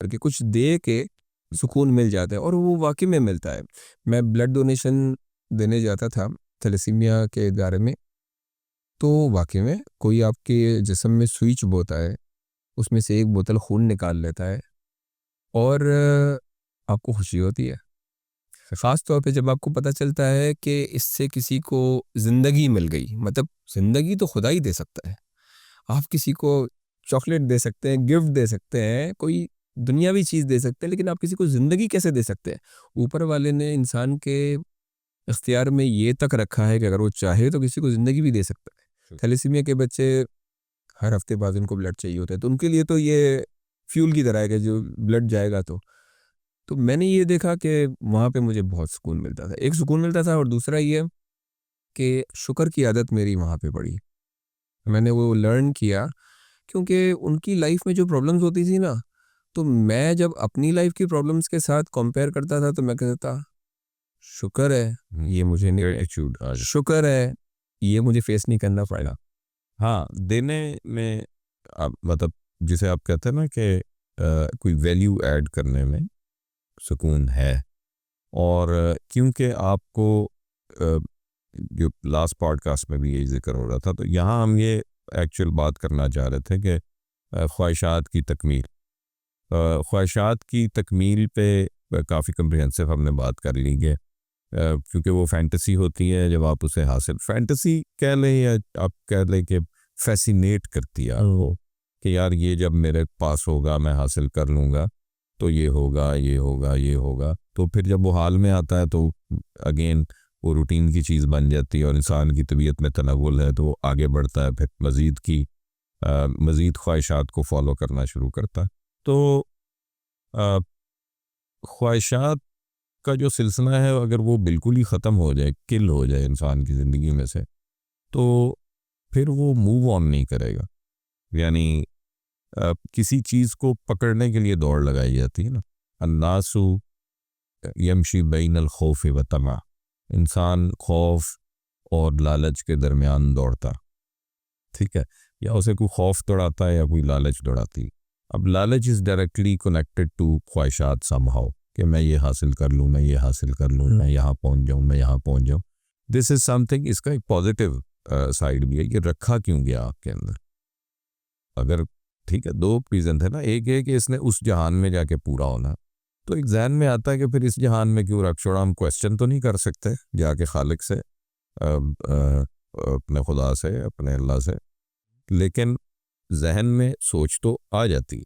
करके कुछ दे के सुकून मिल जाता है, और वो वाकई में मिलता है। मैं ब्लड डोनेशन देने जाता था थैलेसीमिया के बारे में, तो वाकई में कोई आपके जिस्म में सुई चुभोता है, उसमें से एक बोतल खून निकाल लेता है, और आपको खुशी होती है। ख़ास तौर पे जब आपको पता चलता है कि इससे किसी को ज़िंदगी मिल गई। मतलब ज़िंदगी तो खुदा ही दे सकता है। आप किसी को चॉकलेट दे सकते हैं, गिफ्ट दे सकते हैं, कोई दुनियावी चीज़ दे सकते हैं, लेकिन आप किसी को ज़िंदगी कैसे दे सकते हैं? ऊपर वाले ने इंसान के इख्तियार में ये तक रखा है कि अगर वो चाहे तो किसी को ज़िंदगी भी दे सकता है। थैलेसीमिया के बच्चे हर हफ्ते बाद उनको ब्लड चाहिए होता है, तो उनके लिए तो ये फ्यूल की तरह है कि जो ब्लड जाएगा तो मैंने ये देखा कि वहाँ पे मुझे बहुत सुकून मिलता था। एक सुकून मिलता था, और दूसरा ये कि शुक्र की आदत मेरी वहाँ पे पड़ी। मैंने वो लर्न किया, क्योंकि उनकी लाइफ में जो प्रॉब्लम्स होती थी ना, तो मैं जब अपनी लाइफ की प्रॉब्लम्स के साथ कंपेयर करता था तो मैं कहता शुक्र है ये मुझे नहीं, एटीट्यूड आ जाता। शुक्र है ये मुझे फेस नहीं करना पड़ेगा। हाँ, देने में आप मतलब जिसे आप कहते हैं ना कि कोई वैल्यू ऐड करने में सुकून है। और क्योंकि आपको जो लास्ट पॉडकास्ट में भी यही जिक्र हो रहा था, तो यहाँ हम ये एक्चुअल बात करना चाह रहे थे कि ख्वाहिशात की तकमील, ख्वाहिशात की तकमील पे काफ़ी कम्प्रिहेंसिव हमने बात कर ली है। क्योंकि वो फैंटेसी होती है, जब आप उसे हासिल, फैंटेसी कह लें या आप कह लें कि फैसिनेट करती है आपको कि यार ये जब मेरे पास होगा मैं हासिल कर लूँगा, तो ये होगा, ये होगा, ये होगा। तो फिर जब वो हाल में आता है तो अगेन वो रूटीन की चीज़ बन जाती है, और इंसान की तबीयत में तनव्वुल है तो वो आगे बढ़ता है, फिर मज़ीद ख्वाहिशात को फॉलो करना शुरू करता है। तो अ, ख्वाहिशात का जो सिलसिला है, अगर वो बिल्कुल ही ख़त्म हो जाए, किल हो जाए इंसान की ज़िंदगी में से, तो फिर वो मूव ऑन नहीं करेगा। यानी किसी चीज़ को पकड़ने के लिए दौड़ लगाई जाती है ना, अन्नासु यमशी बैनल खौफ व तमा, इंसान खौफ और लालच के दरमियान दौड़ता, ठीक है, या उसे कोई खौफ दौड़ाता है या कोई लालच दौड़ाती। अब लालच इज़ डायरेक्टली कनेक्टेड टू ख्वाहिशात समहाउ, कि मैं ये हासिल कर लूँ, मैं ये हासिल कर लूँ, मैं यहाँ पहुँच जाऊँ, मैं यहाँ पहुँच जाऊँ। दिस इज़ समथिंग, इसका एक पॉजिटिव साइड भी है। ये रखा क्यों गया आपके अंदर? अगर ठीक है, दो रीज़न थे ना, एक है कि इसने उस जहान में जाके पूरा होना, तो एक जहन में आता है कि फिर इस जहान में क्यों रख छोड़ा, हम क्वेश्चन तो नहीं कर सकते जाके खालिक से, अपने खुदा से, अपने अल्लाह से, लेकिन जहन में सोच तो आ जाती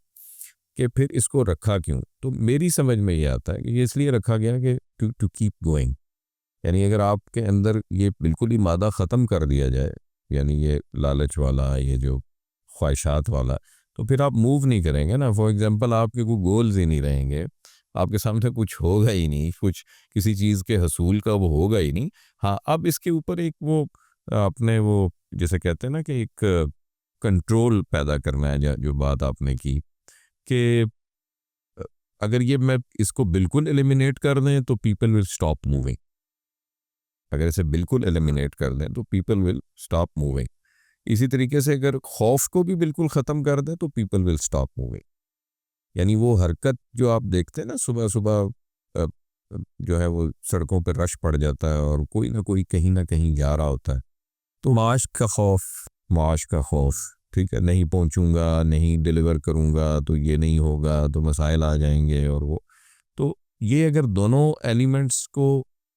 कि फिर इसको रखा क्यों। तो मेरी समझ में ये आता है कि ये इसलिए रखा गया कि टू कीप गोइंग। यानी अगर आपके अंदर ये बिल्कुल ही मादा ख़त्म कर दिया जाए, यानी ये लालच वाला, ये जो ख्वाहिशात वाला, तो फिर आप मूव नहीं करेंगे ना। फॉर एग्जांपल आपके कोई गोल्स ही नहीं रहेंगे, आपके सामने कुछ होगा ही नहीं, कुछ किसी चीज़ के हसूल का वो होगा ही नहीं। हाँ, अब इसके ऊपर एक वो आपने वो जैसे कहते हैं ना कि एक कंट्रोल पैदा करना है, जो बात आपने की कि अगर ये मैं इसको बिल्कुल एलिमिनेट कर दें तो पीपल विल स्टॉप मूविंग। अगर इसे बिल्कुल एलिमिनेट कर दें तो पीपल विल स्टॉप मूविंग। इसी तरीके से अगर खौफ को भी बिल्कुल ख़त्म कर दें तो पीपल विल स्टॉप मूविंग। यानी वो हरकत जो आप देखते हैं ना, सुबह सुबह जो है वो सड़कों पर रश पड़ जाता है और कोई ना कहीं जा रहा होता है, तो माश का खौफ। माश का खौफ, ठीक है, नहीं पहुंचूंगा, नहीं डिलीवर करूंगा तो ये नहीं होगा, तो मसाइल आ जाएंगे, और वो, तो ये अगर दोनों एलिमेंट्स को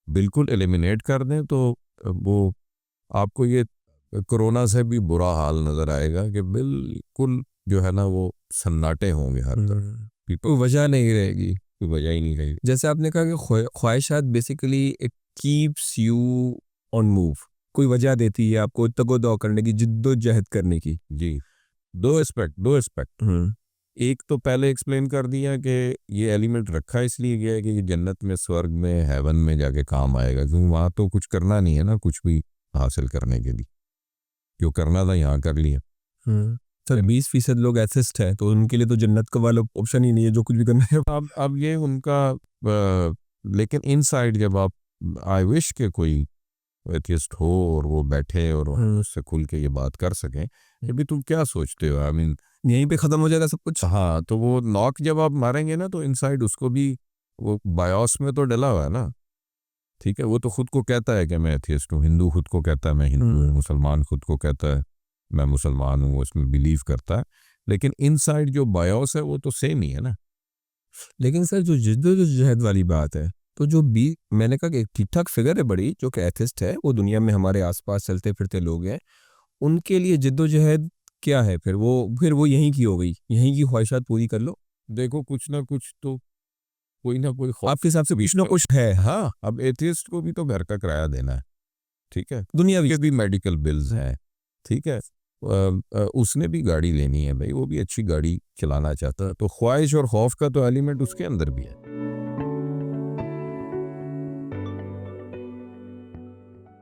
बिल्कुल एलिमिनेट कर दें तो वो आपको ये कोरोना से भी बुरा हाल नज़र आएगा कि बिल्कुल जो है ना वो सन्नाटे होंगे हर तरफ, कोई वजह नहीं रहेगी। कोई वजह ही नहीं रहेगी। जैसे आपने कहा कि ख्वाहिशात basically it keeps you on move, कोई वजह देती है आपको तगो-दो करने की, जिद्दोजहद करने की। जी, दो एस्पेक्ट। हम्म। एक तो पहले एक्सप्लेन कर दिया कि ये एलिमेंट रखा इसलिए गया है कि ये जन्नत में, स्वर्ग में, हेवन में जाके काम आएगा, क्योंकि वहाँ तो कुछ करना नहीं है ना, कुछ भी हासिल करने के लिए जो करना था यहाँ कर लिया। सर 20% लोग एथिस्ट हैं, तो उनके लिए तो जन्नत का वाला ऑप्शन ही नहीं है, जो कुछ भी करना है। अब ये उनका लेकिन इनसाइड जब आप, आई विश के कोई एथिस्ट हो और वो बैठे और उससे खुल के ये बात कर सकें कि भी तुम क्या सोचते हो। आई मीन यहीं पे ख़त्म हो जाएगा सब कुछ। हाँ, तो वो नॉक जब आप मारेंगे ना तो इनसाइड उसको भी वो बायोस में तो डला हुआ है ना, ठीक है? वो तो खुद को कहता है कि मैं एथियस्ट हूँ, हिंदू खुद को कहता है मैं हिंदू हूँ, मुसलमान खुद को कहता है मैं मुसलमान हूँ, उसमें बिलीव करता है, लेकिन इनसाइड जो बायोस है वो तो सेम ही है ना। लेकिन सर जो जिद्दोजहद वाली बात है, तो जो बी मैंने कहा कि ठीक-ठाक फिगर है बड़ी, जो कि एथिस्ट है, वो दुनिया में हमारे आस-पास चलते-फिरते लोग हैं, उनके लिए जिद्दोजहद क्या है फिर? वो यहीं की हो गई, यहीं की ख्वाहिशात पूरी कर लो। देखो कुछ ना कुछ तो कोई ना कोई आपके हिसाब से भी कुछ ना तो कुछ है, हाँ, अब एथियस्ट को भी तो घर का किराया देना है, ठीक है? दुनियावी। उसके भी मेडिकल बिल्स हैं, ठीक है? उसने भी गाड़ी लेनी है भाई, वो भी अच्छी गाड़ी चलाना चाहता है, तो ख्वाहिश और खौफ का तो एलिमेंट उसके अंदर भी है।